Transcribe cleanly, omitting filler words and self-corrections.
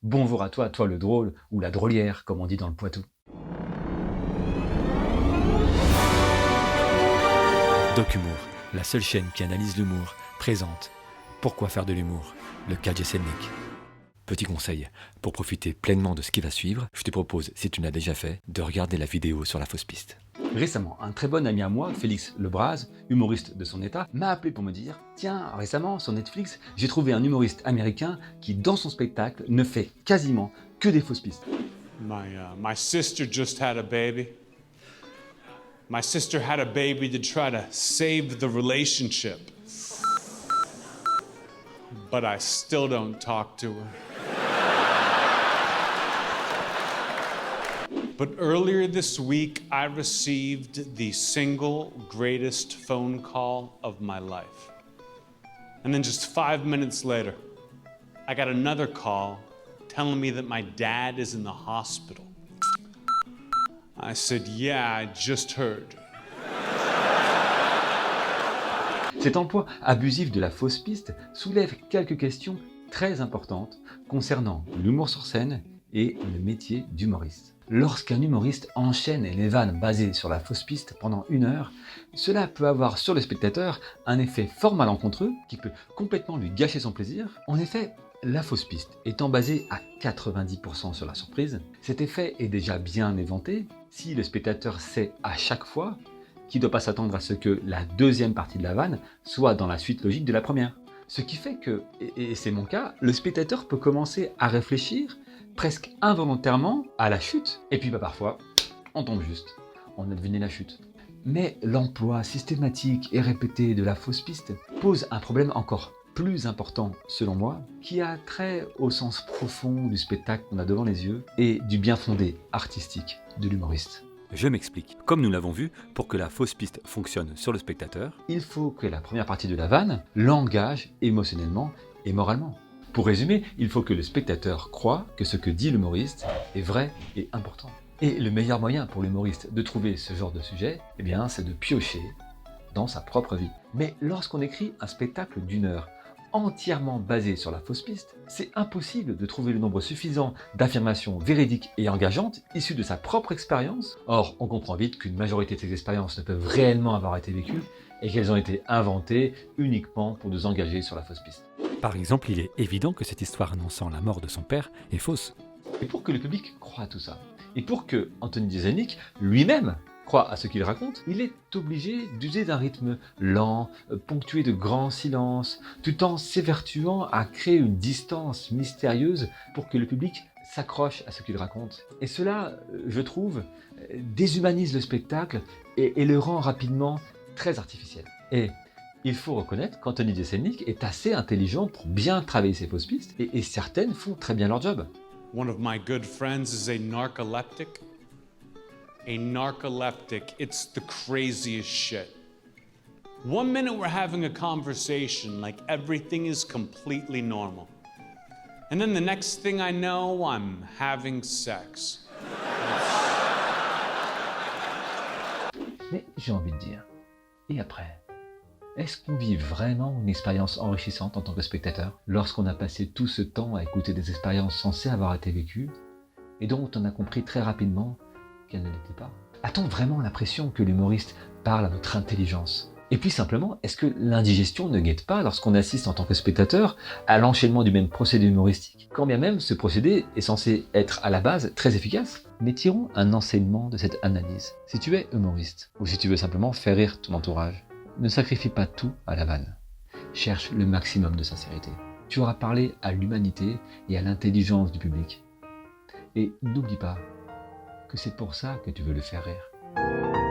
Bonjour à toi, toi le drôle, ou la drôlière, comme on dit dans le Poitou. DocHumour, la seule chaîne qui analyse l'humour, présente Pourquoi faire de l'humour, le cas Jeselnik. Petit conseil, pour profiter pleinement de ce qui va suivre, je te propose, si tu l'as déjà fait, de regarder la vidéo sur la fausse piste. Récemment, un très bon ami à moi, Félix Lebras, humoriste de son état, m'a appelé pour me dire « Tiens, récemment, sur Netflix, j'ai trouvé un humoriste américain qui, dans son spectacle, ne fait quasiment que des fausses pistes. » My sister just had a baby. My sister had a baby to try to save the relationship. But I still don't talk to her. But earlier this week, I received the single greatest phone call of my life. And then just 5 minutes later, I got another call telling me that my dad is in the hospital. I said, yeah, I just heard. Cet emploi abusif de la fausse piste soulève quelques questions très importantes concernant l'humour sur scène et le métier d'humoriste. Lorsqu'un humoriste enchaîne les vannes basées sur la fausse piste pendant 1 heure, cela peut avoir sur le spectateur un effet fort malencontreux qui peut complètement lui gâcher son plaisir. En effet, la fausse piste étant basée à 90% sur la surprise, cet effet est déjà bien éventé si le spectateur sait à chaque fois qu'il ne doit pas s'attendre à ce que la deuxième partie de la vanne soit dans la suite logique de la première. Ce qui fait que, et c'est mon cas, le spectateur peut commencer à réfléchir presque involontairement à la chute. Et puis parfois, on tombe juste, on a deviné la chute. Mais l'emploi systématique et répété de la fausse piste pose un problème encore plus important, selon moi, qui a trait au sens profond du spectacle qu'on a devant les yeux et du bien fondé artistique de l'humoriste. Je m'explique. Comme nous l'avons vu, pour que la fausse piste fonctionne sur le spectateur, il faut que la première partie de la vanne l'engage émotionnellement et moralement. Pour résumer, il faut que le spectateur croie que ce que dit l'humoriste est vrai et important. Et le meilleur moyen pour l'humoriste de trouver ce genre de sujet, eh bien, c'est de piocher dans sa propre vie. Mais lorsqu'on écrit un spectacle d'1 heure, entièrement basé sur la fausse piste, c'est impossible de trouver le nombre suffisant d'affirmations véridiques et engageantes issues de sa propre expérience. Or, on comprend vite qu'une majorité de ces expériences ne peuvent réellement avoir été vécues et qu'elles ont été inventées uniquement pour nous engager sur la fausse piste. par exemple, il est évident que cette histoire annonçant la mort de son père est fausse. Et pour que le public croie à tout ça, et pour que Anthony Jeselnik lui-même croit à ce qu'il raconte, il est obligé d'user d'un rythme lent, ponctué de grands silences, tout en s'évertuant à créer une distance mystérieuse pour que le public s'accroche à ce qu'il raconte. Et cela, je trouve, déshumanise le spectacle et le rend rapidement très artificiel. Et il faut reconnaître qu'Anthony Jeselnik est assez intelligent pour bien travailler ses fausses pistes, et certaines font très bien leur job. One of my good friends is a narcoleptic. A narcoleptic, it's the craziest shit. 1 minute we're having a conversation like everything is completely normal. And then the next thing I know, I'm having sex. Mais j'ai envie de dire, et après ? Est-ce qu'on vit vraiment une expérience enrichissante en tant que spectateur lorsqu'on a passé tout ce temps à écouter des expériences censées avoir été vécues et dont on a compris très rapidement qu'elles ne l'étaient pas? A-t-on vraiment l'impression que l'humoriste parle à notre intelligence? Et puis simplement, est-ce que l'indigestion ne guette pas lorsqu'on assiste en tant que spectateur à l'enchaînement du même procédé humoristique, quand bien même ce procédé est censé être à la base très efficace? Mais tirons un enseignement de cette analyse. Si tu es humoriste, ou si tu veux simplement faire rire ton entourage, ne sacrifie pas tout à la vanne. Cherche le maximum de sincérité. Tu auras parlé à l'humanité et à l'intelligence du public. Et n'oublie pas que c'est pour ça que tu veux le faire rire.